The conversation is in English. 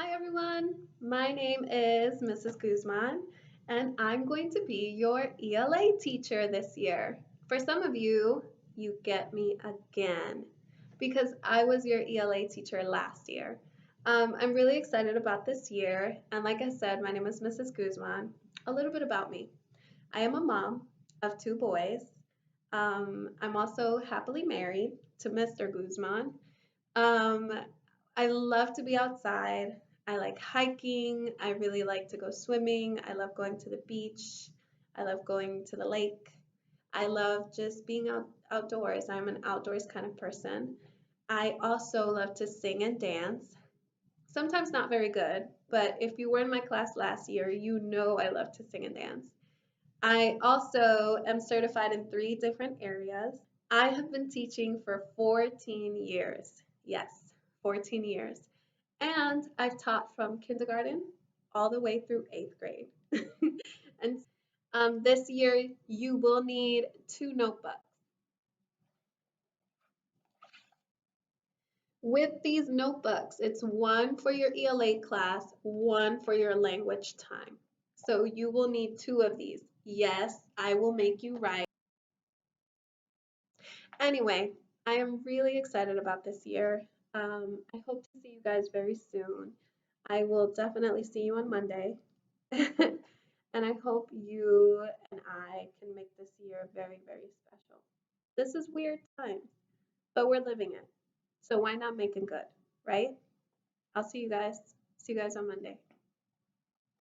Hi everyone, my name is Mrs. Guzman and I'm going to be your ELA teacher this year. For some of you, you get me again because I was your ELA teacher last year. I'm really excited about this year, and like I said, my name is Mrs. Guzman. A little bit about me. I am a mom of two boys. I'm also happily married to Mr. Guzman. Um, I love to be outside. I like hiking. I really like to go swimming. I love going to the beach. I love going to the lake. I love just being outdoors. I'm an outdoors kind of person. I also love to sing and dance. Sometimes not very good, but if you were in my class last year, you know I love to sing and dance. I also am certified in three different areas. I have been teaching for 14 years. Yes, 14 years. And I've taught from kindergarten all the way through eighth grade. And this year, you will need two notebooks. With these notebooks, it's one for your ELA class, one for your language time. So you will need two of these. Yes, I will make you write. Anyway, I am really excited about this year. I hope to see you guys very soon. I will definitely see you on Monday. And I hope you and I can make this year very, very special. This is weird times, but we're living it. So why not make it good, right? I'll see you guys. See you guys on Monday.